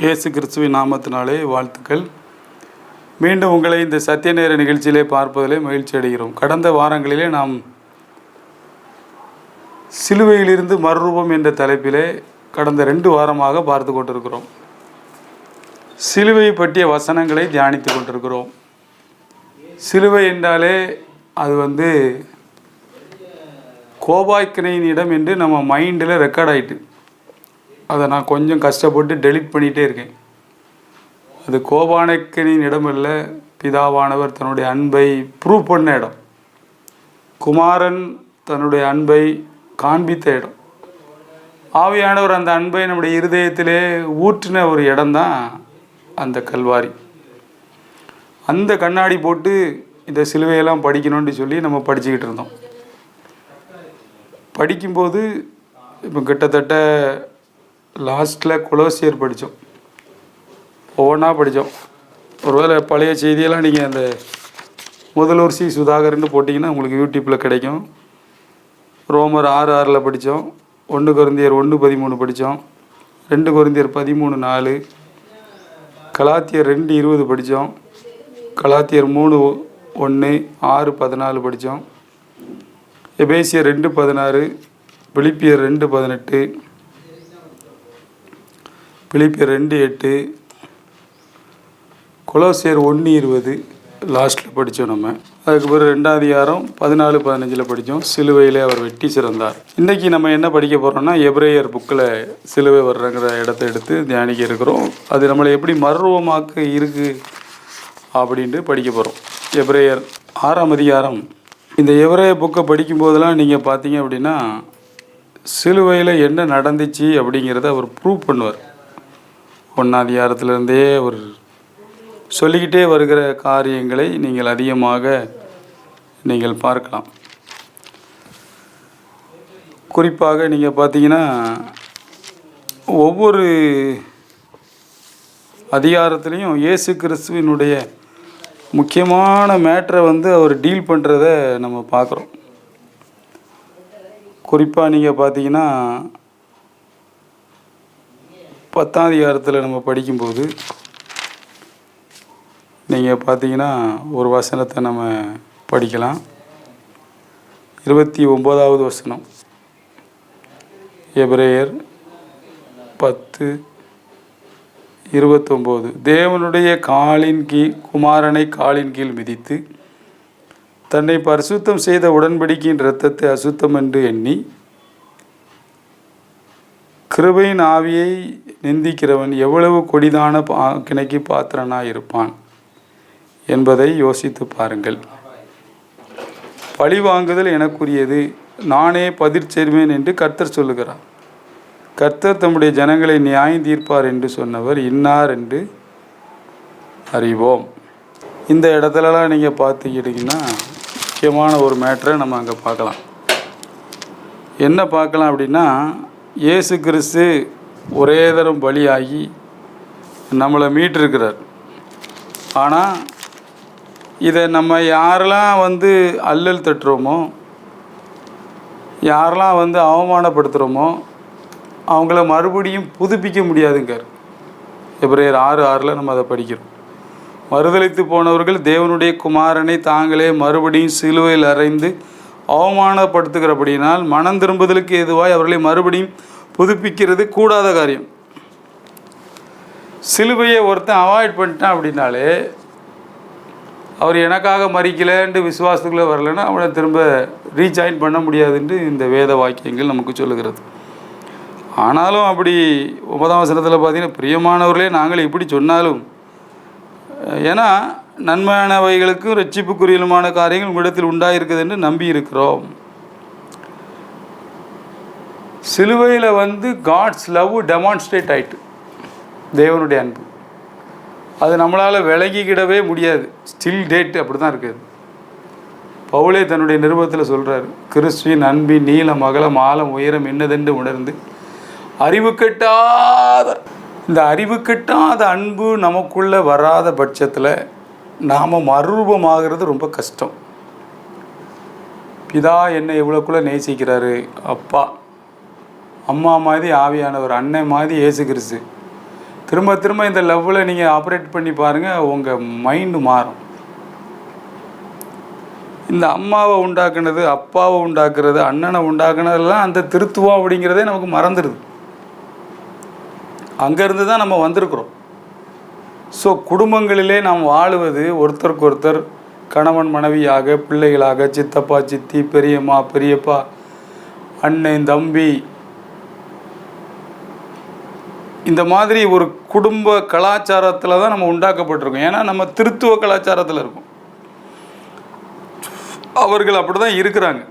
இயேசு கிறிஸ்துவின் நாமத்தினாலே வாழ்த்துக்கள். மீண்டும் உங்களை இந்த சத்திய நேர நிகழ்ச்சியிலே பார்ப்பதிலே மகிழ்ச்சி அடைகிறோம். கடந்த வாரங்களிலே நாம் சிலுவையிலிருந்து மறுரூபம் என்ற தலைப்பிலே கடந்த 2 வாரமாக பார்த்து கொண்டிருக்கிறோம். சிலுவை பற்றிய வசனங்களை தியானித்து கொண்டிருக்கிறோம். சிலுவை என்றாலே அது கோபாக்கினையின் இடம் என்று நம்ம மைண்டில் ரெக்கார்ட் ஆகிட்டு, அதை நான் கொஞ்சம் கஷ்டப்பட்டு டெலிட் பண்ணிகிட்டே இருக்கேன். அது கோபாக்கினையின் இடம் இல்லை, பிதாவானவர் தன்னுடைய அன்பை ப்ரூவ் பண்ண இடம், குமாரன் தன்னுடைய அன்பை காண்பித்த இடம், ஆவியானவர் அந்த அன்பை நம்முடைய இருதயத்திலே ஊற்றின ஒரு இடம்தான் அந்த கல்வாரி. அந்த கண்ணாடி போட்டு இந்த சிலுவையெல்லாம் படிக்கணும்னு சொல்லி நம்ம படிச்சுக்கிட்டு இருந்தோம். படிக்கும்போது இப்போ கிட்டத்தட்ட லாஸ்ட்டில் கொலோசியர் படித்தோம், ஒவ்வொன்றா படித்தோம். ஒருவேளை பழைய செய்தியெல்லாம் நீங்கள் அந்த முதலூர் சி சுதாகர்னு போட்டிங்கன்னா உங்களுக்கு யூடியூப்பில் கிடைக்கும். ரோமர் 6:6 படித்தோம், 1 கொரிந்தியர் 1:13 படித்தோம், 2 கொரிந்தியர் 13:4, கலாத்தியர் 2:20 படித்தோம், கலாத்தியர் 3:1, 6:14 படித்தோம், எபேசியர் 2:16, பிலிப்பியர் 2:18, பிலிப்பியர் 2:8, கொலோசியர் 1:20 லாஸ்ட்டில் படித்தோம். நம்ம அதுக்கு பிறகு 2ஆம் அதிகாரம் 14-15 படித்தோம், சிலுவையிலே அவர் வெட்டி சிறந்தார். இன்றைக்கி நம்ம என்ன படிக்க போகிறோம்னா, எபிரேயர் புக்கில் சிலுவை வர்றங்கிற இடத்த எடுத்து தியானிக்க இருக்கிறோம். அது நம்மளை எப்படி மறுரூபமாக்க இருக்குது அப்படின்ட்டு படிக்க போகிறோம். எபிரேயர் 6ஆம் அதிகாரம். இந்த எபிரேயர் புக்கை படிக்கும்போதெல்லாம் நீங்கள் பார்த்தீங்க அப்படின்னா, சிலுவையில் என்ன நடந்துச்சு அப்படிங்கிறத அவர் ப்ரூவ் பண்ணுவார். 1ஆம் அதிகாரத்திலேருந்தே அவர் சொல்லிக்கிட்டே வருகிற காரியங்களை நீங்கள் அதிகமாக நீங்கள் பார்க்கலாம். குறிப்பாக நீங்கள் பார்த்தீங்கன்னா, ஒவ்வொரு அதிகாரத்துலேயும் இயேசு கிறிஸ்துவினுடைய முக்கியமான மேட்டரை அவர் டீல் பண்ணுறத நம்ம பார்க்குறோம். குறிப்பாக நீங்கள் பார்த்தீங்கன்னா 10ஆம் அதிகாரத்தில் நம்ம படிக்கும்போது நீங்கள் பார்த்தீங்கன்னா ஒரு வசனத்தை நம்ம படிக்கலாம். 29வது வசனம், எபிரேயர் 10:29. தேவனுடைய காலின் கீழ் குமாரனை காலின் கீழ் மிதித்து தன்னை பரிசுத்தம் செய்த உடன்படிக்கையின் இரத்தத்தை அசுத்தம் என்று எண்ணி கிருபையின் ஆவியை நிந்திக்கிறவன் எவ்வளவு கொடிதான கிணைக்கு பாத்திரனாக இருப்பான் என்பதை யோசித்து பாருங்கள். பழி வாங்குதல் எனக்குரியது, நானே பதில் செய்வேன் என்று கர்த்தர் சொல்லுகிறார். கர்த்தர் தம்முடைய ஜனங்களை நியாயம் தீர்ப்பார் என்று சொன்னவர் இன்னார் என்று அறிவோம். இந்த இடத்துலலாம் நீங்கள் பார்த்துக்கிட்டிங்கன்னா முக்கியமான ஒரு மேட்டரை நம்ம அங்கே பார்க்கலாம். என்ன பார்க்கலாம் அப்படின்னா, இயேசு கிறிஸ்து ஒரே தரம் பலியாகி நம்மளை மீட்டிருக்கிறார். ஆனால் இதை நம்ம யாரெல்லாம் அல்லல் தட்டுறோமோ, யாரெல்லாம் அவமானப்படுத்துகிறோமோ அவங்கள மறுபடியும் புதுப்பிக்க முடியாதுங்கார். எபிரேயர் 6:6 நம்ம அதை படிக்கிறோம். மறுதலித்து போனவர்கள் தேவனுடைய குமாரனை தாங்களே மறுபடியும் சிலுவையில் அறைந்து அவமானப்படுத்துகிறபடினால் மனம் திரும்புதலுக்கு ஏதுவாய் அவர்களை மறுபடியும் புதுப்பிக்கிறது கூடாத காரியம். சிலுவையை ஒருத்தன் அவாய்ட் பண்ணிட்டான் அப்படின்னாலே, அவர் எனக்காக மறிக்கலைன்ட்டு விசுவாசத்துக்குள்ளே வரலைன்னா அவனை திரும்ப ரீஜாயின் பண்ண முடியாதுன்ட்டு இந்த வேத வாக்கியங்கள் நமக்கு சொல்லுகிறது. ஆனாலும் அப்படி 9ஆம் வசனத்தில் பார்த்தீங்கன்னா, பிரியமானவர்களே நாங்கள் இப்படி சொன்னாலும், ஏன்னா நன்மையானவைகளுக்கும் ரட்சிப்புக்குரியலுமான காரியங்கள் உங்களிடத்தில் உண்டாயிருக்குது என்று நம்பி இருக்கிறோம். சிலுவையில் காட்ஸ் லவ் டெமான்ஸ்ட்ரேட் ஆயிட்டு, தேவனுடைய அன்பு அது நம்மளால் விலகிக்கிடவே முடியாது. ஸ்டில் டேட் அப்படி தான் இருக்குது. பவுலே தன்னுடைய நிருபத்தில் சொல்கிறார், கிறிஸ்துவின் அன்பின் நீளம் அகலம் ஆழம் உயரம் என்னதென்று உணர்ந்து அறிவு கெட்டாத அன்பு நமக்குள்ளே வராத பட்சத்தில் நாம் மறுரூபமாகிறது ரொம்ப கஷ்டம். பிதா என்னை எவ்வளோக்குள்ளே நேசிக்கிறாரு, அப்பா, அம்மா மாதிரி ஆவியானவர், அன்னை மாதிரி இயேசு கிறிஸ்து, திரும்ப திரும்ப இந்த லெவலில் நீங்கள் ஆப்ரேட் பண்ணி பாருங்கள், உங்கள் மைண்டு மாறும். இந்த அம்மாவை உண்டாக்குனது, அப்பாவை உண்டாக்குறது, அண்ணனை உண்டாக்குனதெல்லாம் அந்த திருத்துவம் அப்படிங்கிறதே நமக்கு மறந்துடுது. அங்கேருந்து தான் நம்ம வந்திருக்கிறோம். ஸோ குடும்பங்களிலே நாம் வாழுவது ஒருத்தருக்கு ஒருத்தர் கணவன் மனைவியாக, பிள்ளைகளாக, சித்தப்பா சித்தி, பெரியம்மா பெரியப்பா, அண்ணன் தம்பி, இந்த மாதிரி ஒரு குடும்ப கலாச்சாரத்தில் தான் நம்ம உண்டாக்கப்பட்டிருக்கோம். ஏன்னா நம்ம திருத்துவ கலாச்சாரத்தில் இருக்கோம். அவர்கள் அப்படி தான் இருக்கிறாங்க.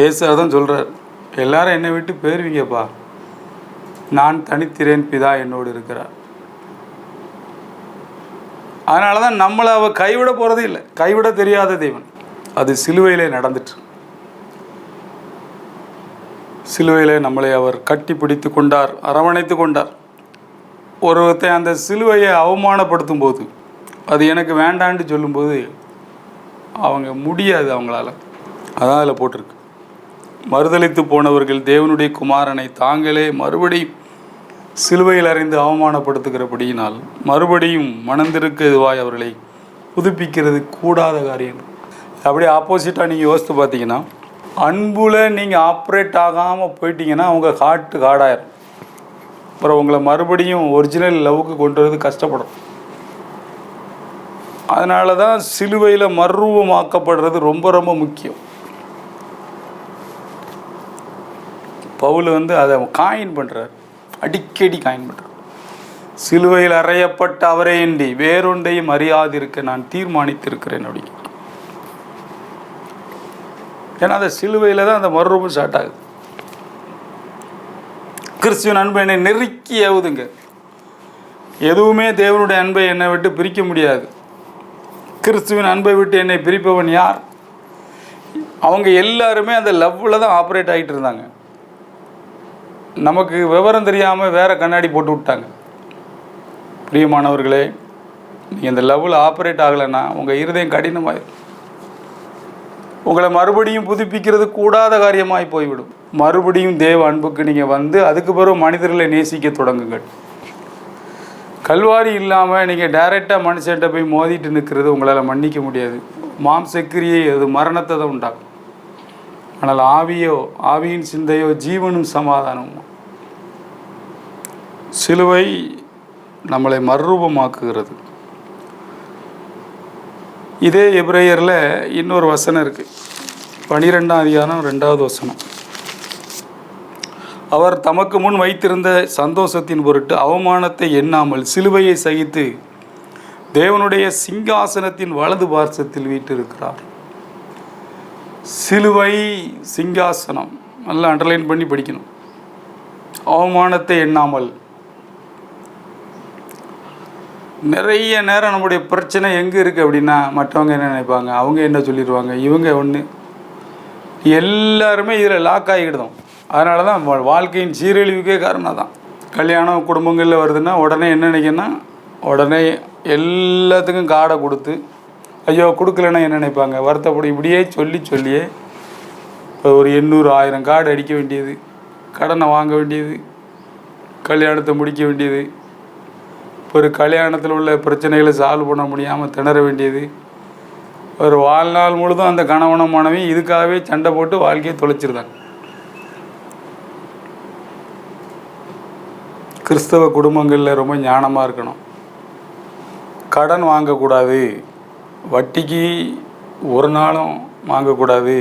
ஏசார் தான் சொல்கிறார், எல்லாரும் என்னை விட்டு போயிருவீங்கப்பா, நான் தனித்திறேன், பிதா என்னோடு இருக்கிறார். அதனால தான் நம்மளை அவள் கைவிட போகிறதே இல்லை. கைவிட தெரியாத தேவன். அது சிலுவையிலே நடந்துட்டு. சிலுவையிலே நம்மளை அவர் கட்டி பிடித்து கொண்டார், அரவணைத்து கொண்டார். ஒருவத்தை அந்த சிலுவையை அவமானப்படுத்தும் போது, அது எனக்கு வேண்டான்னு சொல்லும்போது அவங்க முடியாது, அவங்களால. அதான் அதில் போட்டிருக்கு, மறுதலித்து போனவர்கள் தேவனுடைய குமாரனை தாங்களே மறுபடியும் சிலுவையில் அறிந்து அவமானப்படுத்துகிறபடியினால் மறுபடியும் மனந்திருக்க இதுவாய் அவர்களை புதுப்பிக்கிறது கூடாத காரியம். அப்படியே ஆப்போசிட்டாக நீங்கள் யோசித்து பார்த்தீங்கன்னா, அன்புல நீங்கள் ஆப்ரேட் ஆகாமல் போயிட்டீங்கன்னா அவங்க காடாயிரும். அப்புறம் உங்களை மறுபடியும் ஒரிஜினல் லவ்வுக்கு கொண்டு வரது கஷ்டப்படும். அதனால தான் சிலுவையில் மறுரூபமாக்கப்படுறது ரொம்ப ரொம்ப முக்கியம். பவுல் அதை காயின் பண்ணுறார், அடிக்கடி காயின் பண்ணுறார். சிலுவையில் அறையப்பட்ட அவரே இன்றி வேறொன்றையும் அறியாதிருக்க நான் தீர்மானித்திருக்கிறேன் அப்படி. ஏன்னா அந்த சிலுவையில் தான் அந்த மறுரூபம் ஸ்டார்ட் ஆகுது. கிறிஸ்துவின் அன்பை என்னை நெருக்கி ஏவுதுங்க. எதுவுமே தேவனுடைய அன்பை என்னை விட்டு பிரிக்க முடியாது. கிறிஸ்துவின் அன்பை விட்டு என்னை பிரிப்பவன் யார்? அவங்க எல்லாருமே அந்த லவ்வில் தான் ஆப்ரேட் ஆகிட்டு இருந்தாங்க. நமக்கு விவரம் தெரியாமல் வேறு கண்ணாடி போட்டு விட்டாங்க. பிரியமானவர்களே, நீங்கள் இந்த லவ்வில் ஆப்ரேட் ஆகலைன்னா உங்கள் இருதயம் கடினமாயிடும். உங்களை மறுபடியும் புதுப்பிக்கிறது கூடாத காரியமாய் போய்விடும். மறுபடியும் தேவ அன்புக்கு நீங்கள் அதுக்கு பிறகு மனிதர்களை நேசிக்க தொடங்குங்கள். கல்வாரி இல்லாமல் நீங்கள் டைரெக்டாக மனுஷன்ட்ட போய் மோதிட்டு நிற்கிறது உங்களால் மன்னிக்க முடியாது. மாம்சக்கிரியை அது மரணத்தை தான் உண்டாகும். ஆனால் ஆவியின் சிந்தையோ ஜீவனும் சமாதானமும். சிலுவை நம்மளை மறுரூபமாக்குகிறது. இதே எபிரேயரில் இன்னொரு வசனம் இருக்குது, 12ஆம் அதிகாரம் 2வது வசனம். அவர் தமக்கு முன் வைத்திருந்த சந்தோஷத்தின் பொருட்டு அவமானத்தை எண்ணாமல் சிலுவையை சகித்து தேவனுடைய சிங்காசனத்தின் வலது பார்சத்தில் வீற்றிருக்கிறார். சிலுவை, சிங்காசனம் நல்லா அண்டர்லைன் பண்ணி படிக்கணும். அவமானத்தை எண்ணாமல். நிறைய நேரம் நம்முடைய பிரச்சனை எங்கே இருக்குது அப்படின்னா, மற்றவங்க என்ன நினைப்பாங்க, அவங்க என்ன சொல்லிடுவாங்க, இவங்க ஒன்று, எல்லாருமே இதில் லாக் ஆகிக்கிடுதோம். அதனால தான் வாழ்க்கையின் சீரழிவுக்கே காரணம் தான். கல்யாணம் குடும்பங்களில் வருதுன்னா உடனே என்ன நினைக்கன்னா, உடனே எல்லாத்துக்கும் காடை கொடுத்து, ஐயோ கொடுக்கலன்னா என்ன நினைப்பாங்க, வருத்தப்படும். இப்படியே சொல்லியே இப்போ ஒரு 800-1000 கார்டு அடிக்க வேண்டியது, கடனை வாங்க வேண்டியது, கல்யாணத்தை முடிக்க வேண்டியது, ஒரு கல்யாணத்தில் உள்ள பிரச்சனைகளை சால்வ் பண்ண முடியாமல் திணற வேண்டியது, ஒரு வாழ்நாள் முழுதும் அந்த கணவனும் மனைவி இதுக்காகவே சண்டை போட்டு வாழ்க்கையை தொலைச்சிருந்தாங்க. கிறிஸ்தவ குடும்பங்களில் ரொம்ப ஞானமாக இருக்கணும். கடன் வாங்கக்கூடாது, வட்டிக்கு ஒரு நாளும் வாங்கக்கூடாது,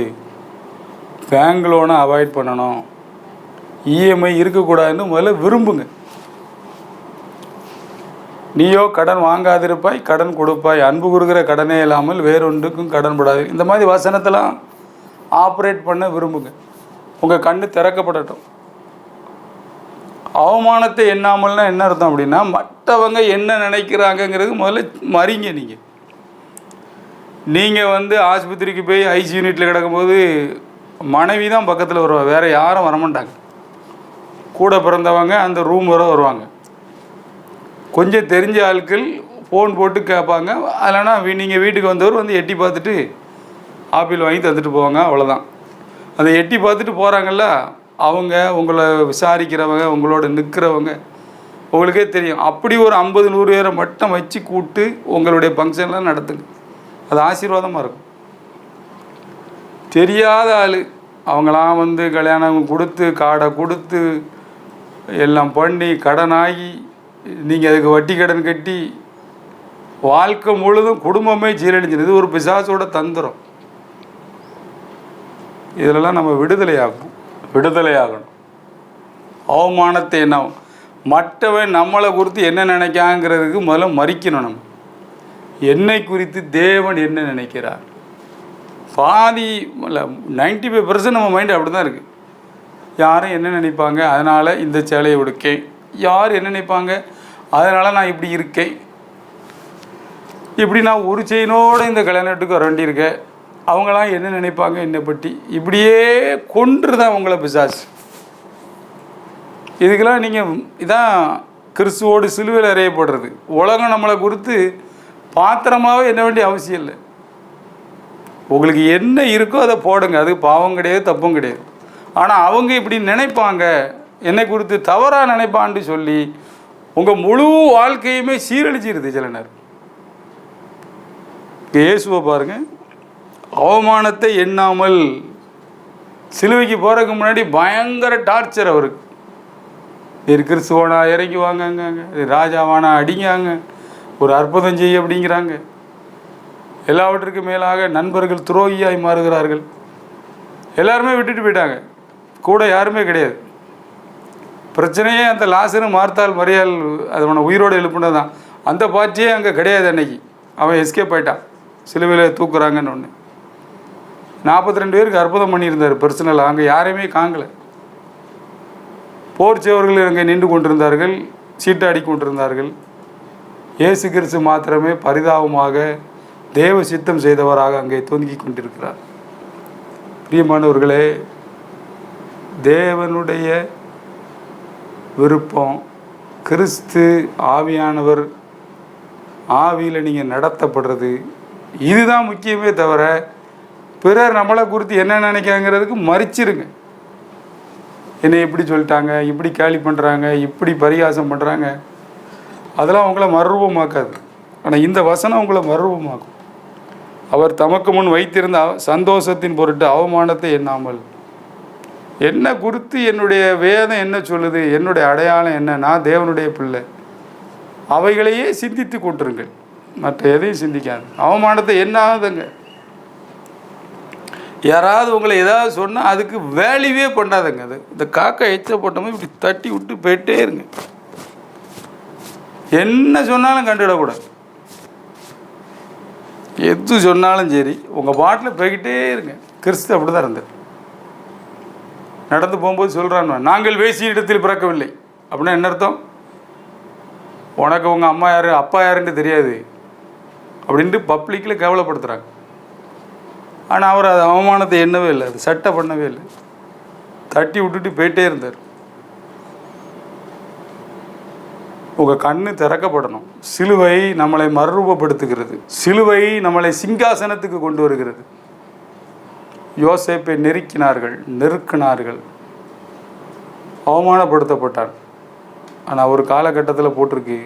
பேங்க் லோனை அவாய்ட் பண்ணணும், இஎம்ஐ இருக்கக்கூடாதுன்னு முதல்ல விரும்புங்க. நீயோ கடன் வாங்காதிருப்பாய், கடன் கொடுப்பாய், அன்பு கொடுக்குற கடனே இல்லாமல் வேறொன்றுக்கும் கடன் படாது. இந்த மாதிரி வசனத்தெல்லாம் ஆப்ரேட் பண்ண விரும்புங்க. உங்கள் கண்ணு திறக்கப்படட்டும். அவமானத்தை எண்ணாமல்னா என்ன அர்த்தம் அப்படின்னா, மற்றவங்க என்ன நினைக்கிறாங்கங்கிறது முதல்ல மறிங்க. நீங்கள் ஆஸ்பத்திரிக்கு போய் ஐசி யூனிட்டில் கிடக்கும்போது மனைவி தான் பக்கத்தில் வருவாங்க, வேறு யாரும் வரமாட்டாங்க. கூட பிறந்தவங்க அந்த ரூம் வர வருவாங்க. கொஞ்சம் தெரிஞ்ச ஆட்கள் ஃபோன் போட்டு கேட்பாங்க. அதெல்லாம் நீங்கள் வீட்டுக்கு வந்தவர் எட்டி பார்த்துட்டு ஆப்பிள் வாங்கி தந்துட்டு போவாங்க, அவ்வளோதான். அதை எட்டி பார்த்துட்டு போகிறாங்கல்ல, அவங்க உங்களை விசாரிக்கிறவங்க, உங்களோட நிற்கிறவங்க, உங்களுக்கே தெரியும். அப்படி ஒரு 50-100 பேரை மட்டும் வச்சு கூப்பிட்டு உங்களுடைய ஃபங்க்ஷன்லாம் நடத்துங்க. அது ஆசீர்வாதமாக இருக்கும். தெரியாத ஆள் அவங்களாம் வந்து கல்யாணம் கொடுத்து காடை கொடுத்து எல்லாம் பண்ணி கடனாகி நீங்கள் அதுக்கு வட்டி கடன் கட்டி வாழ்க்கை முழுதும் குடும்பமே சீரழிஞ்சிடும். இது ஒரு பிசாசோட தந்திரம். இதிலெல்லாம் நம்ம விடுதலையாகணும். அவமானத்தை என்ன மற்றவன் நம்மளை குறித்து என்ன நினைக்காங்கிறதுக்கு முதல்ல மறிக்கணும். நம்ம என்னை குறித்து தேவன் என்ன நினைக்கிறார், பாதி இல்லை 95% நம்ம மைண்டு அப்படி தான் இருக்குது. யாரும் என்ன நினைப்பாங்க, அதனால் இந்த சேலையை உடுக்கேன், யார் என்ன நினைப்பாங்க, அதனால் நான் இப்படி இருக்கேன், இப்படி நான் ஒரு செயினோடு இந்த கல்யாணத்துக்கு வர வேண்டியிருக்கேன், அவங்களாம் என்ன நினைப்பாங்க என்னை பற்றி, இப்படியே கொன்று தான் உங்களை பிசாசு. இதுக்கெல்லாம் நீங்கள் இதான் கிறிஸ்துவோடு சிலுவையில் அறையப்படுறது. உலகம் நம்மளை குறித்து பாத்திரமாகவே என்ன வேண்டிய அவசியம் இல்லை. உங்களுக்கு என்ன இருக்கோ அதை போடுங்க, அது பாவம் கிடையாது, தப்பும் கிடையாது. ஆனால் அவங்க இப்படி நினைப்பாங்க, என்னை குறித்து தவறாக நினைப்பான்னு சொல்லி உங்கள் முழு வாழ்க்கையுமே சீரழிச்சிருது சில நேரம். இயேசுவை பாருங்கள், அவமானத்தை எண்ணாமல் சிலுவைக்கு போகிறதுக்கு முன்னாடி பயங்கர டார்ச்சர் அவருக்கு. கிறிஸ்துவனா இறங்கி வாங்க, ராஜாவானா அடிங்காங்க, ஒரு அற்புதம் செய்ய அப்படிங்கிறாங்க. எல்லாவற்றுக்கும் மேலாக நண்பர்கள் துரோகியாய் மாறுகிறார்கள். எல்லாருமே விட்டுட்டு போயிட்டாங்க, கூட யாருமே கிடையாது. பிரச்சனையே அந்த லாசரு மார்த்தாள் மரியாள் அவனை உயிரோடு எழுப்புனது தான். அந்த பார்ட்டியே அங்கே கிடையாது. அன்னைக்கு அவன் எஸ்கேப் ஆயிட்டான், சிலுவையில் தூக்குறாங்கன்னு ஒன்று. 42 பேருக்கு அற்புதம் பண்ணியிருந்தார் பர்சனலாக. அங்கே யாரையுமே காங்கலை. போர் சேவர்கள் அங்கே நின்று கொண்டிருந்தார்கள், சீட்டாடி கொண்டிருந்தார்கள். இயேசு கிறிஸ்து மாத்திரமே பரிதாபமாக தேவ சித்தம் செய்தவராக அங்கே தொங்கி கொண்டிருக்கிறார். பிரியமானவர்களே, தேவனுடைய விருப்பம், கிறிஸ்து ஆவியானவர் ஆவியில் நீங்கள் நடத்தப்படுறது, இதுதான் முக்கியமே தவிர பிறர் நம்மளை குறித்து என்ன நினைக்காங்கிறதுக்கு மறிச்சிருங்க. என்னை இப்படி சொல்லிட்டாங்க, இப்படி கேலி பண்ணுறாங்க, இப்படி பரிகாசம் பண்ணுறாங்க, அதெல்லாம் உங்களை மறுரூபமாக்காது. ஆனால் இந்த வசனம் உங்களை மறுரூபமாக்கும். அவர் தமக்கு முன் வைத்திருந்த சந்தோஷத்தின் பொருட்டு அவமானத்தை எண்ணாமல், என்ன குறித்து என்னுடைய வேதம் என்ன சொல்லுது, என்னுடைய அடையாளம் என்ன, நான் தேவனுடைய பிள்ளை, அவைகளையே சிந்தித்து கொண்டிருங்கள், மற்ற எதையும் சிந்திக்காது. அவமானத்தை எண்ணாதுங்க. யாராவது உங்களை ஏதாவது சொன்னால் அதுக்கு வேல்யூவே பண்ணாதுங்க. அது இந்த காக்கா எச்ச போட்டோமோ இப்படி தட்டி விட்டு போயிட்டே இருங்க. என்ன சொன்னாலும் கண்டுவிடக்கூடாது. எது சொன்னாலும் சரி, உங்கள் பாட்டில் போய்கிட்டே இருங்க. கிறிஸ்து அப்படி தான் இருந்தார். நடந்து போகும்போது சொல்கிறான், நாங்கள் வேசிய இடத்தில் பிறக்கவில்லை அப்படின்னா என்ன அர்த்தம்? உனக்கு உங்கள் அம்மா யார் அப்பா யாருன்னு தெரியாது அப்படின்ட்டு பப்ளிக்கில் கேவலப்படுத்துகிறாங்க. ஆனால் அவர் அது அவமானத்தை எண்ணவே இல்லை, அது சட்டை பண்ணவே இல்லை, தட்டி விட்டுட்டு போயிட்டே இருந்தார். உங்கள் கண்ணு திறக்கப்படணும். சிலுவை நம்மளை மறுரூபப்படுத்துகிறது. சிலுவை நம்மளை சிங்காசனத்துக்கு கொண்டு வருகிறது. யோசேப்பை நெருக்கினார்கள், அவமானப்படுத்தப்பட்டான். ஆனால் ஒரு காலகட்டத்தில் போட்டிருக்கு,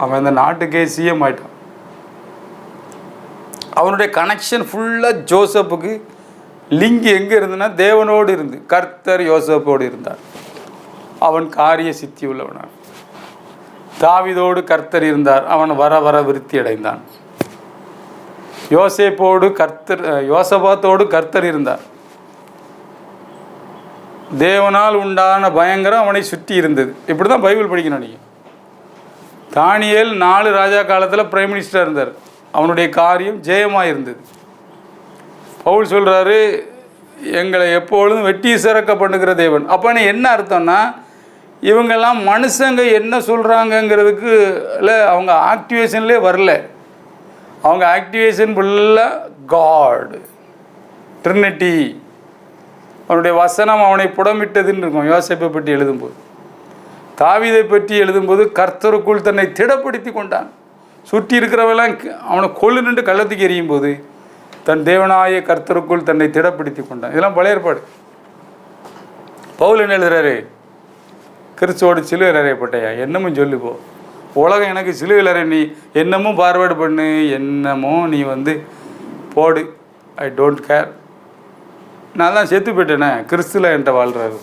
அவன் இந்த நாட்டுக்கே சிஎம் ஆயிட்டான். அவனுடைய கனெக்ஷன் ஃபுல்லாக ஜோசப்புக்கு லிங்க் எங்கே இருந்துன்னா தேவனோடு இருந்து. கர்த்தர் யோசப்போடு இருந்தார், அவன் காரிய சித்தி உள்ளவனான். தாவீதோடு கர்த்தர் இருந்தார், அவன் வர வர விருத்தி அடைந்தான். யோசபாத்தோடு கர்த்தர் இருந்தார். தேவனால் உண்டான பயங்கரம் அவனை சுற்றி இருந்தது. இப்படி தான் பைபிள் படிக்கணும் நீங்கள். தானியேல் 4 ராஜா காலத்தில் பிரைம் மினிஸ்டராக இருந்தார், அவனுடைய காரியம் ஜெயமாக இருந்தது. பவுல் சொல்கிறாரு, எங்களை எப்பொழுதும் வெட்டி சிறக்க பண்ணுகிற தேவன். அப்போ என்ன அர்த்தம்னா, இவங்கெல்லாம் மனுஷங்க என்ன சொல்கிறாங்கங்கிறதுக்கு இல்லை, அவங்க ஆக்டிவேஷன்லேயே வரல. அவங்க ஆக்டிவேஷன் ஃபுல்லாக காட், ட்ரினிட்டி, அவனுடைய வசனம் அவனை புடமிட்டதுன்னு இருக்கும். யோசேப்பை பற்றி எழுதும்போது, தாவீதை பற்றி எழுதும்போது கர்த்தருக்குள் தன்னை திடப்படுத்தி கொண்டான். சுற்றி இருக்கிறவெல்லாம் அவனை கொள்ளு நின்று கள்ளத்துக்கு எறியும் போது தன் தேவனாய கர்த்தருக்குள் தன்னை திடப்படுத்தி கொண்டான். இதெல்லாம் பழைய ஏற்பாடு. பவுல் என்ன எழுதுறாரு? கிறிஸ்துவோடு சிலுவையில் அறையப்பட்டயா, என்னமும் சொல்லிப்போ. உலகம் எனக்கு சிலுவையில் அறை, நீ என்னமும் ஃபார்வேர்டு பண்ணு, என்னமோ நீ வந்து போடு, ஐ டோன்ட் கேர். நான் தான் செத்து போயிட்டேனே, கிறிஸ்துல என்கிட்ட வாழ்கிறாரு.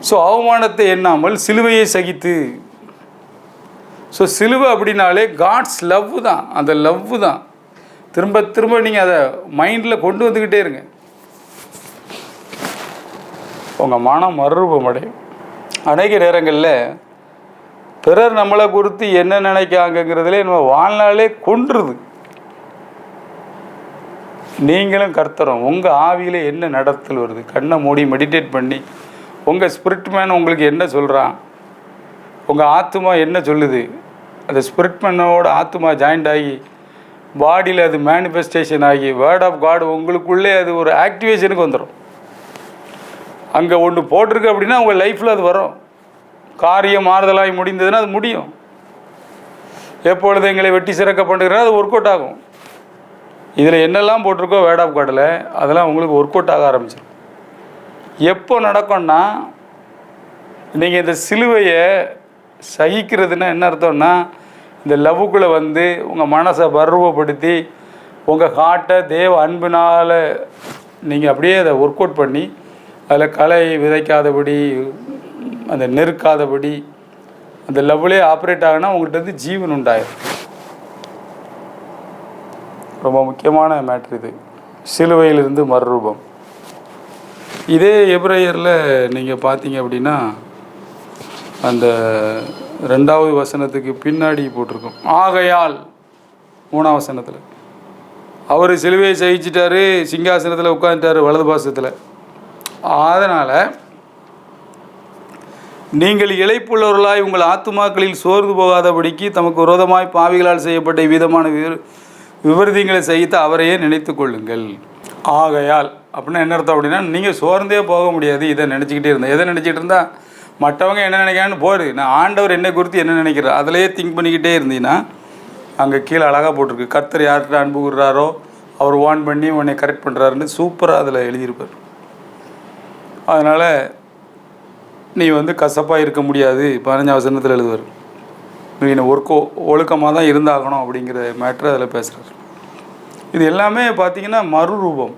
ஸோ அவமானத்தை எண்ணாமல் சிலுவையை சகித்து. ஸோ சிலுவை அப்படின்னாலே காட்ஸ் லவ் தான். அந்த லவ் தான் திரும்ப திரும்ப நீங்கள் அதை மைண்டில் கொண்டு வந்துக்கிட்டே இருங்க. உங்கள் மனம் மறுரூபம் அடையும். அநேக நேரங்களில் பிறர் நம்மளை குறித்து என்ன நினைக்காங்கிறதுலே நம்ம வாழ்நாளே கொன்றுது. நீங்களும் கர்த்தரும் உங்கள் ஆவியில் என்ன நடத்தல் வருது, கண்ணை மூடி மெடிடேட் பண்ணி உங்கள் ஸ்பிரிட் மேன் உங்களுக்கு என்ன சொல்கிறான், உங்கள் ஆத்மா என்ன சொல்லுது, அந்த ஸ்பிரிட் மேனோட ஆத்மா ஜாயிண்ட் ஆகி பாடியில் அது மேனிஃபெஸ்டேஷன் ஆகி வேர்ட் ஆஃப் காட் உங்களுக்குள்ளே அது ஒரு ஆக்டிவேஷனுக்கு வந்துடும். அங்கே ஒன்று போட்டிருக்கு அப்படின்னா உங்கள் லைஃப்பில் அது வரும். காரியம் மாறுதலாகி முடிந்ததுன்னா அது முடியும். எப்பொழுது எங்களை வெட்டி சிறக்க பண்ணுறதுனா அது ஒர்க் அவுட் ஆகும். இதில் என்னெல்லாம் போட்டிருக்கோ வேர்ட் ஆஃப் காடில் அதெல்லாம் உங்களுக்கு ஒர்க் அவுட் ஆக ஆரம்பிச்சிடும். எப்போ நடக்கும்னா, நீங்கள் இந்த சிலுவையை சகிக்கிறதுனா என்ன அர்த்தம்னா, இந்த லவ்வுக்குள்ளே வந்து உங்கள் மனசை பருவப்படுத்தி உங்கள் ஹார்ட்டை தேவ அன்பினால் நீங்கள் அப்படியே அதை ஒர்க் அவுட் பண்ணி அதில் களை விதைக்காதபடி, அந்த நெருக்காதபடி அந்த லவ்விலே ஆப்ரேட் ஆகினா உங்கள்கிட்ட வந்து ஜீவன் உண்டாயிரும். ரொம்ப முக்கியமான மேட்ரு இது, சிலுவையிலிருந்து மறுரூபம். இதே எபிரேயரில் நீங்கள் பார்த்தீங்க அப்படின்னா அந்த 2வது வசனத்துக்கு பின்னாடி போட்டிருக்கோம். ஆகையால் 3ஆம் வசனத்தில் அவர் சிலுவையை சகிச்சிட்டாரு, சிங்காசனத்தில் உட்காந்துட்டார் வலது பாசத்தில். அதனால் நீங்கள் இளைப்புள்ளவர்களாய் உங்கள் ஆத்துமாக்களில் சோர்ந்து போகாதபடிக்கு தமக்கு விரோதமாய் பாவிகளால் செய்யப்பட்ட விதமான விபரீதங்களை சகித்து அவரையே நினைத்து கொள்ளுங்கள். ஆகையால் அப்படின்னா என்ன அர்த்தம் அப்படின்னா, நீங்கள் சோர்ந்தே போக முடியாது. இதை நினச்சிக்கிட்டே இருந்தேன். எதை நினச்சிக்கிட்டு இருந்தால் மற்றவங்க என்ன நினைக்கிறான்னு போடு, நான் ஆண்டவர் என்னை குறித்து என்ன நினைக்கிறேன் அதிலேயே திங்க் பண்ணிக்கிட்டே இருந்தீங்கன்னா, அங்கே கீழே அழகாக போட்டிருக்கு, கர்த்தர் யார்கிட்ட அன்பு கூறுறாரோ அவர் வார்ன் பண்ணி உன்னை கரெக்ட் பண்ணுறாருன்னு சூப்பராக அதில் எழுதியிருப்பார். அதனால் நீ வந்து கசப்பாக இருக்க முடியாது. 15ஆம் வசனத்தில் எழுதுவார், நீ ஒழுக்கமாக தான் இருந்தாகணும் அப்படிங்கிற மேட்ரு அதில் பேசுகிறார். இது எல்லாமே பார்த்திங்கன்னா மறுரூபம்.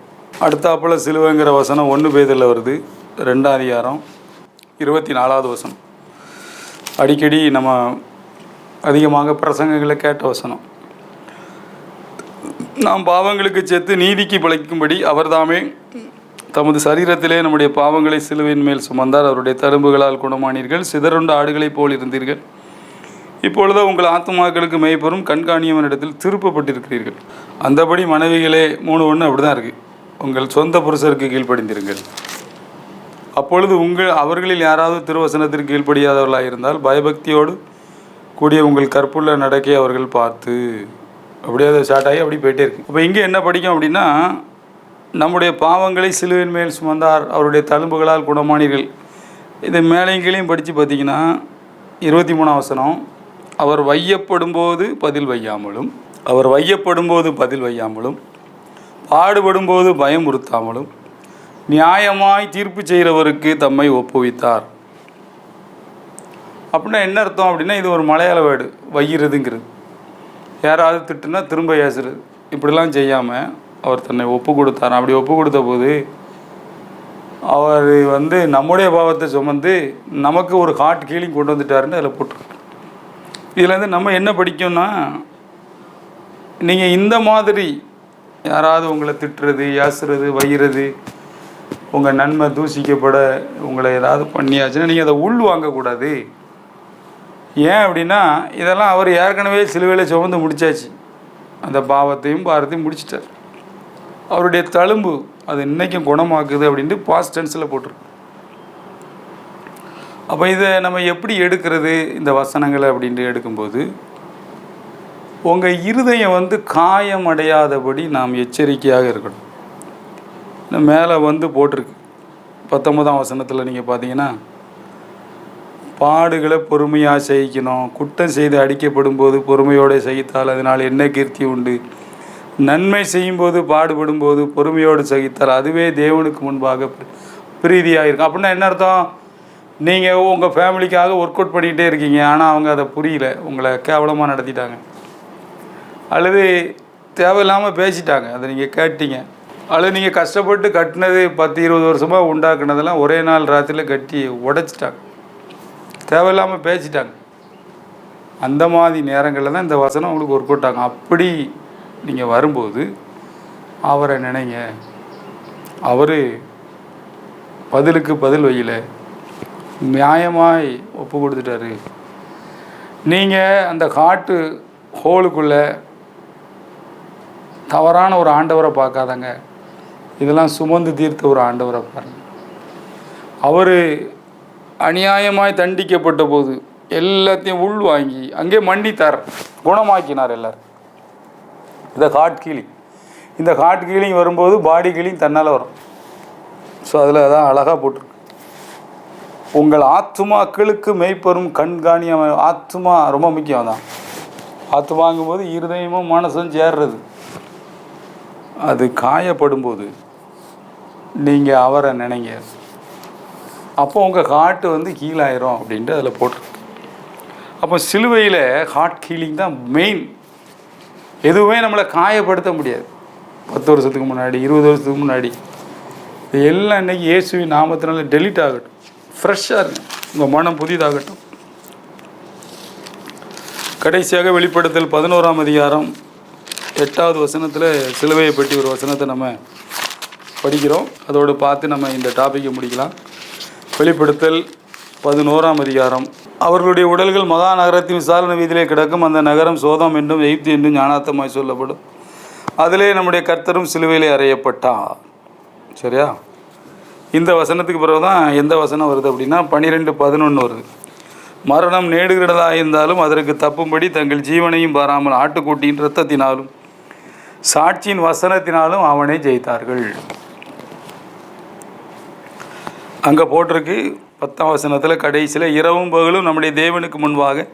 அடுத்தாப்பில் சிலுவைங்கிற வசனம் 1 பேதுருவில் வருது, 2ஆம் அதிகாரம் 24வது வசனம். அடிக்கடி நம்ம அதிகமாக பிரசங்கங்களை கேட்ட வசனம். நாம் பாவங்களுக்கு செத்து நீதிக்கு பிழைக்கும்படி அவர்தாமே தமது சரீரத்திலே நம்முடைய பாவங்களை சிலுவையின் மேல் சுமந்தார். அவருடைய தழும்புகளால் குணமானீர்கள். சிதறுண்ட ஆடுகளைப் போல் இருந்தீர்கள். இப்பொழுது உங்கள் ஆத்துமாக்களுக்கு மேய்ப்பரும் கண்காணியவனிடத்தில் திருப்பப்பட்டிருக்கிறீர்கள். அந்தபடி மனைவிகளே 3:1 அப்படி தான் இருக்குது, உங்கள் சொந்த புருஷருக்கு கீழ்ப்படிந்திருங்கள். அப்பொழுது அவர்களில் யாராவது திருவசனத்திற்கு கீழ்ப்படியாதவர்களாக இருந்தால் பயபக்தியோடு கூடிய உங்கள் கற்புள்ள நடக்கை அவர்கள் பார்த்து, அப்படியே அதை ஸ்டார்ட் ஆகி அப்படி போயிட்டே இருக்குது. இப்போ இங்கே என்ன படிக்கும் அப்படின்னா, நம்முடைய பாவங்களை சிலுவையின் மேல் சுமந்தார், அவருடைய தழும்புகளால் குணமானீர்கள். இது மேலையும் கீழையும் படித்து பார்த்தீங்கன்னா 23ஆம் வசனம், அவர் வையப்படும்போது பதில் வையாமலும் பாடுபடும்போது பயமுறுத்தாமலும் நியாயமாய் தீர்ப்பு செய்கிறவருக்கு தம்மை ஒப்புவித்தார். அப்படின்னா என்ன அர்த்தம் அப்படின்னா, இது ஒரு மலையாள வேர்டு, வையிறதுங்கிறது. யாராவது திட்டுனா திரும்ப ஏசுறது. இப்படிலாம் செய்யாமல் அவர் தன்னை ஒப்பு கொடுத்தார். அப்படி ஒப்பு கொடுத்த போது அவர் வந்து நம்முடைய பாவத்தை சுமந்து நமக்கு ஒரு ஹார்ட் ஹீலிங் கொண்டு வந்துட்டாருன்னு அதில் போட்டிருக்கு. இதுலேருந்து நம்ம என்ன படிக்கணும்னா, நீங்கள் இந்த மாதிரி யாராவது உங்களை திட்டுறது, ஏசுறது, வையிறது, உங்கள் நன்மை தூசிக்கப்பட உங்களை ஏதாவது பண்ணியாச்சுன்னா நீங்கள் அதை உள் வாங்கக்கூடாது. ஏன் அப்படின்னா, இதெல்லாம் அவர் ஏற்கனவே சிலுவையில் சுமந்து முடித்தாச்சு. அந்த பாவத்தையும் பாரத்தையும் முடிச்சிட்டார். அவருடைய தழும்பு அது இன்றைக்கும் குணமாக்குது அப்படின்ட்டு பாஸ்ட் டென்ஸில் போட்டிருக்கு. அப்போ இதை நம்ம எப்படி எடுக்கிறது இந்த வசனங்களை அப்படின்ட்டு எடுக்கும்போது, உங்கள் இருதயம் வந்து காயம் அடையாதபடி நாம் எச்சரிக்கையாக இருக்கணும். மேலே வந்து போட்டிருக்கு 19ஆம் வசனத்தில் நீங்கள் பார்த்தீங்கன்னா, பாடுகளை பொறுமையாக சகிக்கணும், குற்றம் செய்து அடிக்கப்படும் போது பொறுமையோடு சகித்தால் அதனால் என்ன கீர்த்தி உண்டு, நன்மை செய்யும்போது பாடுபடும் போது பொறுமையோடு சகித்தால் அதுவே தேவனுக்கு முன்பாக பிரீதியாக இருக்கும். அப்படின்னா என்ன அர்த்தம்? நீங்கள் உங்கள் ஃபேமிலிக்காக ஒர்க் அவுட் பண்ணிக்கிட்டே இருக்கீங்க, ஆனால் அவங்க அதை புரியல, உங்களை கேவலமாக நடத்திட்டாங்க, அல்லது தேவையில்லாமல் பேசிட்டாங்க, அதை நீங்கள் கேட்டீங்க, அல்லது நீங்கள் கஷ்டப்பட்டு கட்டினது 10-20 வருஷமாக உண்டாக்குனதெல்லாம் ஒரே நாள் ராத்திரியில் கட்டி உடைச்சிட்டாங்க, தேவையில்லாமல் பேசிட்டாங்க. அந்த மாதிரி நேரங்களில் தான் இந்த வசனம் உங்களுக்கு ஒர்க் அவுட் ஆகும். அப்படி நீங்கள் வரும்போது அவரை நினைங்க, அவர் பதிலுக்கு பதில் வையல, நியாயமாய் ஒப்பு கொடுத்துட்டாரு. நீங்கள் அந்த காட்டு ஹோலுக்குள்ளே தவறான ஒரு ஆண்டவரை பார்க்காதங்க, இதெல்லாம் சுமந்து தீர்த்த ஒரு ஆண்டவரை பாருங்கள். அவர் அநியாயமாய் தண்டிக்கப்பட்ட போது எல்லாத்தையும் உள் வாங்கி அங்கே மன்னித்தார், குணமாக்கினார் எல்லாரும். இந்த ஹார்ட் ஹீலிங், இந்த ஹார்ட் ஹீலிங் வரும்போது பாடி ஹீலிங் தன்னால் வரும். ஸோ அதில் தான் அழகாக போட்டிருக்கு, உங்கள் ஆத்துமாக்களுக்கு மெய்ப்பெரும் கண்காணிய. ஆத்துமா ரொம்ப முக்கியம் தான். ஆத்துமாங்கும்போது இருதயமும் மனசும் சேர்றது. அது காயப்படும்போது நீங்கள் அவரை நினைங்க, அப்போ உங்கள் ஹார்ட்டு வந்து ஹீலாயிரும் அப்படின்ட்டு அதில் போட்டிருக்கு. அப்போ சிலுவையில் ஹார்ட் ஹீலிங் தான் மெயின். எதுவுமே நம்மளை காயப்படுத்த முடியாது. 10 வருஷத்துக்கு முன்னாடி, 20 வருஷத்துக்கு முன்னாடி, இது எல்லாம் இன்றைக்கி இயேசுவின் நாமத்தினால டெலீட் ஆகட்டும். ஃப்ரெஷ்ஷாக இருக்கும், உங்கள் மனம் புதிதாகட்டும். கடைசியாக வெளிப்படுத்தல் 11ஆம் அதிகாரம் 8வது வசனத்தில் சிலுவையை பற்றி ஒரு வசனத்தை நம்ம படிக்கிறோம். அதோடு பார்த்து நம்ம இந்த டாப்பிக்கை முடிக்கலாம். வெளிப்படுத்தல் 11ஆம் அதிகாரம். அவர்களுடைய உடல்கள் மகா நகரத்தின் விசாரணை வீதியிலே கிடக்கும். அந்த நகரம் சோதம் என்றும் எகிப்து என்றும் ஞானார்த்தமாய் சொல்லப்படும். அதிலே நம்முடைய கர்த்தரும் சிலுவையிலே அறையப்பட்டார். சரியா? இந்த வசனத்துக்கு பிறகு தான் எந்த வசனம் வருது அப்படின்னா 12:11 வருது. மரணம் நேடுகிறதா இருந்தாலும் அதற்கு தப்பும்படி தங்கள் ஜீவனையும் பாராமல் ஆட்டுக்குட்டியின் இரத்தத்தினாலும் சாட்சியின் வசனத்தினாலும் அவனை ஜெயித்தார்கள். அங்கே போட்டிருக்கு 10ஆம் வசனத்தில் கடைசியில், இரவும் பகலும் நம்முடைய தேவனுக்கு முன்பாக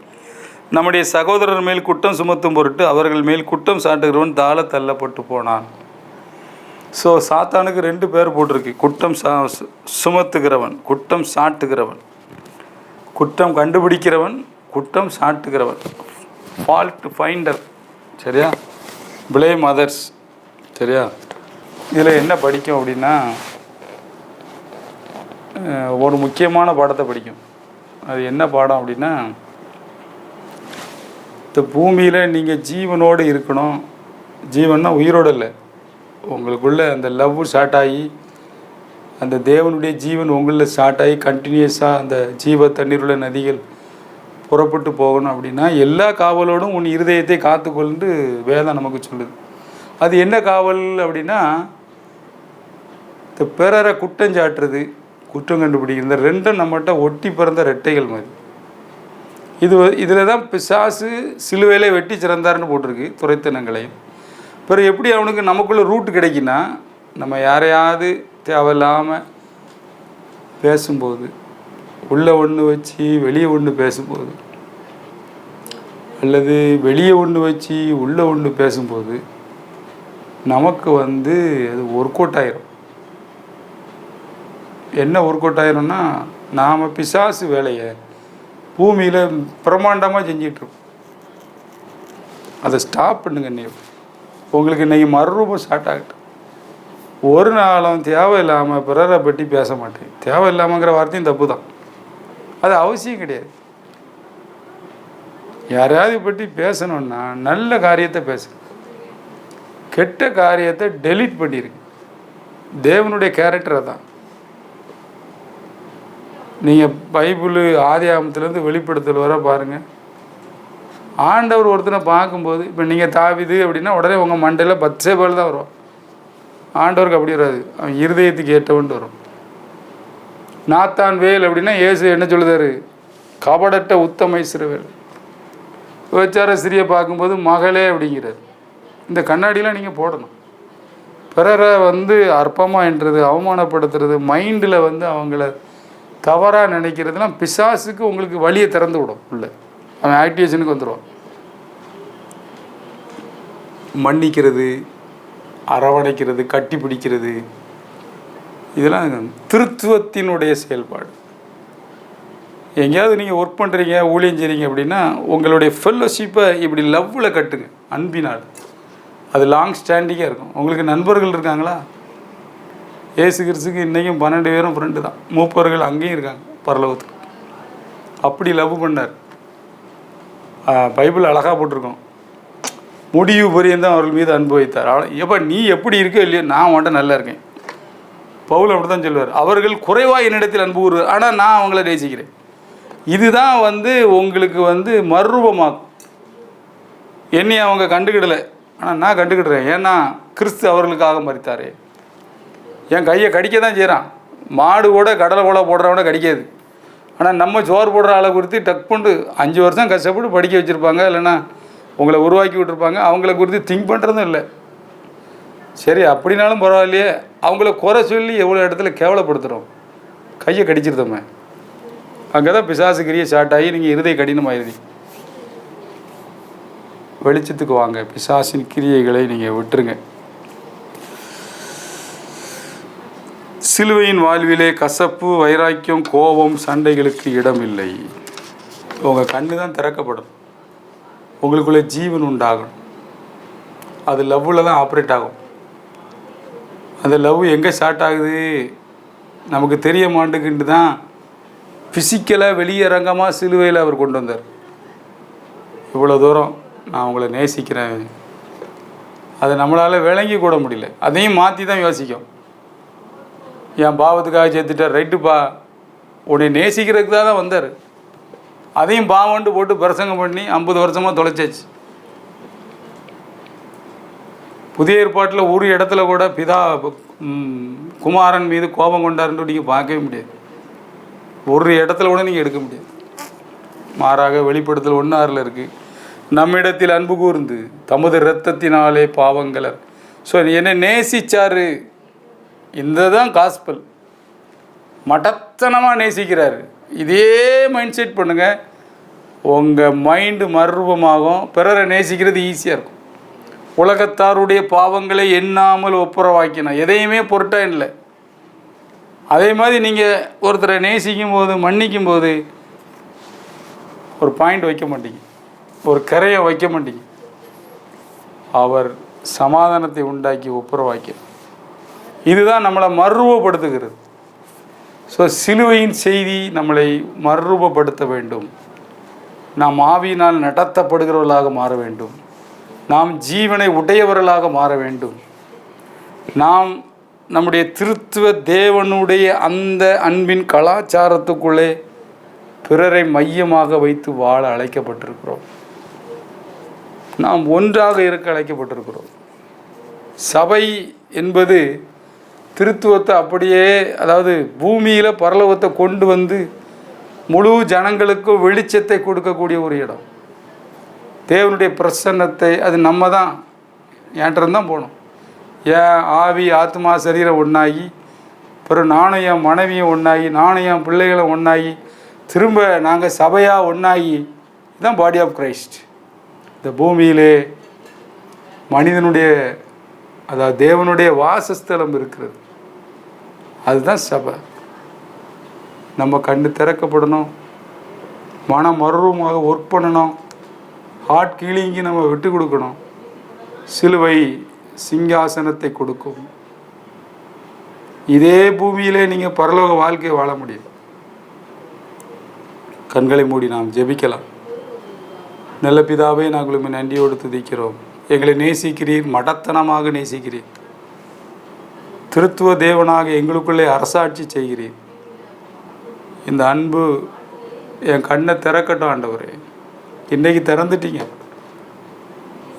நம்முடைய சகோதரர் மேல் குற்றம் சுமத்தும் பொருட்டு அவர்கள் மேல் குற்றம் சாட்டுகிறவன் தாழ தள்ளப்பட்டு போனான். ஸோ சாத்தானுக்கு 2 பேர் போட்டிருக்கு, குற்றம் சுமத்துகிறவன், குற்றம் சாட்டுகிறவன், குற்றம் கண்டுபிடிக்கிறவன், குற்றம் சாட்டுகிறவன், ஃபால்ட் ஃபைண்டர். சரியா? Blame others. சரியா? இதில் என்ன படிக்கும் அப்படின்னா ஒரு முக்கியமான பாடத்தை படிக்கும். அது என்ன பாடம் அப்படின்னா, இந்த பூமியில் நீங்கள் ஜீவனோடு இருக்கணும். ஜீவன்னா உயிரோடு இல்லை, உங்களுக்குள்ளே அந்த லவ் ஸ்டார்ட் ஆகி அந்த தேவனுடைய ஜீவன் உங்களில் ஸ்டார்ட் ஆகி கண்டினியூஸாக அந்த ஜீவ தண்ணீருள்ள நதிகள் புறப்பட்டு போகணும் அப்படின்னா எல்லா காவலோடும் உன் இருதயத்தை காத்துக்கொண்டு வேதம் நமக்கு சொல்லுது. அது என்ன காவல் அப்படின்னா, இந்த பிறரை குற்றஞ்சாட்டுறது, குற்றம் கண்டுபிடிக்கிறது, இந்த ரெண்டும் நம்மகிட்ட ஒட்டி பிறந்த ரெட்டைகள் மாதிரி. இதில் தான் பிசாசு சிலுவையில் வெட்டி சிறந்தார்னு போட்டிருக்கு, துரைத்தனங்களையும். பிறகு எப்படி அவனுக்கு நமக்குள்ளே ரூட்டு கிடைக்குன்னா, நம்ம யாரையாவது தேவையில்லாமல் பேசும்போது, உள்ளே ஒன்று வச்சு வெளியே ஒன்று பேசும்போது, அல்லது வெளியே ஒன்று வச்சு உள்ளே ஒன்று பேசும்போது நமக்கு வந்து அது ஒர்க் அவுட் ஆயிரும். என்ன ஒர்க் அவுட் ஆயிரும்னா, நாம் பிசாசு வேலையை பூமியில் பிரம்மாண்டமாக செஞ்சிட்ருக்கோம். அதை ஸ்டாப் பண்ணுங்க. இன்னைக்கு உங்களுக்கு இன்றைக்கி மறுரூபம் ஸ்டார்ட் ஆகட்டும். ஒரு நாளும் தேவையில்லாமல் பிறரை பற்றி பேச மாட்டேன். தேவையில்லாமங்கிற வார்த்தையும் தப்பு தான், அது அவசியம் கிடையாது. யாரையாவது பற்றி பேசணுன்னா நல்ல காரியத்தை பேசு, கெட்ட காரியத்தை டெலீட் பண்ணியிருக்கு. தேவனுடைய கேரக்டரை தான். நீங்கள் பைபிள் ஆதி ஆகமத்துலேருந்து வெளிப்படுத்தல் வர பாருங்கள். ஆண்டவர் ஒருத்தனை பார்க்கும்போது, இப்போ நீங்கள் தாவிது அப்படின்னா உடனே உங்கள் மண்டையில் 10 சேபல் தான் வரும். ஆண்டவருக்கு அப்படி வராது, அவன் இருதயத்துக்கு ஏற்றவன்ட்டு வரும். நாத்தான் வேல் அப்படின்னா இயேசு என்ன சொல்லுதாரு? கபடட்ட உத்தம இஸ்ரவேல். விபச்சார ஸ்திரியை பார்க்கும்போது மகளே அப்படிங்கிறார். இந்த கண்ணாடிலாம் நீங்கள் போடணும். பிறரை வந்து அற்பமாக என்றது, அவமானப்படுத்துறது, மைண்டில் வந்து அவங்கள தவறாக நினைக்கிறதுலாம் பிசாசுக்கு உங்களுக்கு வழியை திறந்து விடும். இல்லை, அவன் ஆக்டிவேஷனுக்கு வந்துடுவான். மன்னிக்கிறது, அரவணைக்கிறது, கட்டி பிடிக்கிறது, இதெல்லாம் திருத்துவத்தினுடைய செயல்பாடு. எங்கேயாவது நீங்கள் ஒர்க் பண்ணுறீங்க, ஊழியம் செய்கிறீங்க அப்படின்னா உங்களுடைய ஃபெல்லோஷிப்பை இப்படி லவ்வில் கட்டுங்க, அன்பினால். அது லாங் ஸ்டாண்டிங்காக இருக்கும். உங்களுக்கு நண்பர்கள் இருக்காங்களா? ஏசு கிறிஸ்துக்கு இன்றைக்கும் 12 பேரும் ஃப்ரெண்டு தான். மூப்பர்கள் அங்கேயும் இருக்காங்க பரலோகத்துக்கு. அப்படி லவ் பண்ணார். பைபிள் அழகாக போட்டிருக்கோம், முடிவு பரியந்தான் அவர்கள் மீது அன்பு வைத்தார். எப்போ நீ எப்படி இருக்கோ இல்லையோ நான் உன்ட்ட நல்லா இருக்கேன். பவுல் அப்படி தான் சொல்லுவார். அவர்கள் குறைவாக என்னிடத்தில் அன்பு கூறுவார், ஆனால் நான் அவங்கள நேசிக்கிறேன். இதுதான் உங்களுக்கு மறுரூபமாகும். என்னை அவங்க கண்டுக்கிடலை, ஆனால் நான் கண்டுக்கிடுறேன். ஏன்னா கிறிஸ்து அவர்களுக்காக மரித்தாரே. என் கையை கடிக்க தான் செய்கிறான். மாடு கூட கடலை போல போடுறவன கடிக்காது. ஆனால் நம்ம சோறு போடுற ஆளை குறித்து டக் பண்ணு 5 வருஷம் கஷ்டப்பட்டு படிக்க வச்சுருப்பாங்க, இல்லைன்னா உங்களை உருவாக்கி விட்டுருப்பாங்க. அவங்கள குறித்து திங்க் பண்ணுறதும் இல்லை. சரி, அப்படின்னாலும் பரவாயில்லையே, அவங்கள குறை சொல்லி எவ்வளோ இடத்துல கேவலப்படுத்துகிறோம், கையை கடிச்சிருந்தோமே. அங்கே தான் பிசாசு கிரியை ஸ்டார்ட் ஆகி நீங்கள் இருதய கடினமாயிருதி. வெளிச்சத்துக்கு வாங்க, பிசாசின் கிரியைகளை நீங்கள் விட்டுருங்க. சிலுவையின் வாழ்விலே கசப்பு, வைராக்கியம், கோபம், சண்டைகளுக்கு இடமில்லை. உங்கள் கண்ணு தான் திறக்கப்படும், உங்களுக்குள்ளே ஜீவன் உண்டாகணும். அது லவ்வில் தான் ஆப்ரேட் ஆகும். அந்த லவ் எங்கே ஸ்டார்ட் ஆகுது நமக்கு தெரிய மாட்டேங்கிட்டு தான் ஃபிசிக்கலாக வெளியரங்கமாக சிலுவையில் அவர் கொண்டு வந்தார். இவ்வளோ தூரம் நான் உங்களை நேசிக்கிறேன், அதை நம்மளால் விளங்கி கூட முடியல. அதையும் மாற்றி தான் யோசிக்கும். என் பாவத்துக்காக சேர்த்துட்டார், ரைட்டுப்பா, உன்னை நேசிக்கிறதுக்கு தான் வந்தார். அதையும் பாவம்ட்டு போட்டு பிரசங்கம் பண்ணி 50 வருஷமாக தொலைச்சாச்சு. புதிய ஏற்பாட்டில் ஒரு இடத்துல கூட பிதா குமாரன் மீது கோபம் கொண்டாருன்னு நீங்கள் பார்க்கவே முடியாது. ஒரு இடத்துல கூட நீங்கள் எடுக்க முடியாது. மாறாக வெளிப்படுத்தல் 1:6 இருக்குது, நம்மிடத்தில் அன்பு கூர்ந்து தமது இரத்தத்தினாலே பாவங்களர். ஸோ என்னை நேசிச்சாரு. இந்த தான் காஸ்பல். மடத்தனமாக நேசிக்கிறாரு. இதே மைண்ட் செட் பண்ணுங்கள், உங்கள் மைண்டு மறுரூபமாகும். பிறரை நேசிக்கிறது ஈஸியாக இருக்கும். உலகத்தாருடைய பாவங்களை எண்ணாமல் ஒப்புரவாக்கினான், எதையுமே பொருட்டா இல்லை. அதே மாதிரி நீங்கள் ஒருத்தரை நேசிக்கும் போது, மன்னிக்கும் போது ஒரு பாயிண்ட் வைக்க மாட்டீங்க, ஒரு கரையை வைக்க மாட்டீங்க. அவர் சமாதானத்தை உண்டாக்கி ஒப்புரவாக்கி, இதுதான் நம்மளை மறுரூபப்படுத்துகிறது. ஸோ சிலுவையின் செய்தி நம்மளை மறுரூபப்படுத்த வேண்டும். நாம் ஆவியினால் நடத்தப்படுகிறவர்களாக மாற வேண்டும். நாம் ஜீவனை உடையவர்களாக மாற வேண்டும். நாம் நம்முடைய திருத்துவ தேவனுடைய அந்த அன்பின் கலாச்சாரத்துக்குள்ளே பிறரை மையமாக வைத்து வாழ அழைக்கப்பட்டிருக்கிறோம். நாம் ஒன்றாக இருக்க அழைக்கப்பட்டிருக்கிறோம். சபை என்பது திருத்துவத்தை அப்படியே, அதாவது பூமியில் பரலோகத்தை கொண்டு வந்து முழு ஜனங்களுக்கும் வெளிச்சத்தை கொடுக்கக்கூடிய ஒரு இடம். தேவனுடைய பிரசன்னத்தை அது நம்ம தான் ஏன்றிருந்தான் போகணும். ஏன் ஆவி ஆத்மா சரீரம் ஒன்றாகி, பிறகு நானும் என் மனைவியும் ஒன்றாகி, நானும் என் பிள்ளைகளும் ஒன்றாகி, திரும்ப நாங்கள் சபையாக ஒன்றாகி, இதுதான் பாடி ஆஃப் கிரைஸ்ட். இந்த பூமியிலே மனிதனுடைய, அதாவது தேவனுடைய வாசஸ்தலம் இருக்கிறது, அதுதான் சபை. நம்ம கண்ணு திறக்கப்படணும், மனம் மறுரூபமாக ஒர்க் பண்ணணும், ஹார்ட் கீழிங்கி நம்ம விட்டு கொடுக்கணும். சிலுவை சிங்காசனத்தை கொடுக்கும். இதே பூமியிலே நீங்கள் பரலோக வாழ்க்கையை வாழ முடியும். கண்களை மூடி நாம் ஜெபிக்கலாம். நல்ல பிதாவே, நாங்கள் உம்மை நன்றியோடு துதிக்கிறோம். எங்களை நேசிக்கிறீர், மடத்தனமாக நேசிக்கிறீர். திருத்துவ தேவனாக எங்களுக்குள்ளே அரசாட்சி செய்கிறீர். இந்த அன்பு என் கண்ணை திறக்கட்டும் ஆண்டவரே. இன்றைக்கு திறந்துட்டீங்க.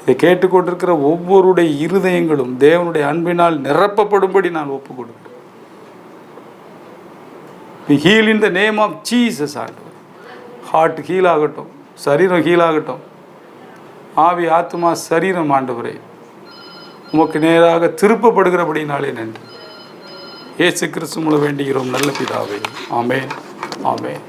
இதை கேட்டுக்கொண்டிருக்கிற ஒவ்வொருடைய இருதயங்களும் தேவனுடைய அன்பினால் நிரப்பப்படும்படி நான் ஒப்பு கொடுக்கிறேன். Heal in the name of Jesus ஆண்டவர். ஹார்ட் ஹீல் ஆகட்டும், சரீரம் ஹீல் ஆகட்டும், ஆவி ஆத்மா சரீரம் ஆண்டவரே உமக்கு நேராக திருப்பப்படுகிறபடினாலே நன்றி. இயேசு கிறிஸ்து மூலம் வேண்டுகிறோம் நல்ல பிதாவே. ஆமென், ஆமென்.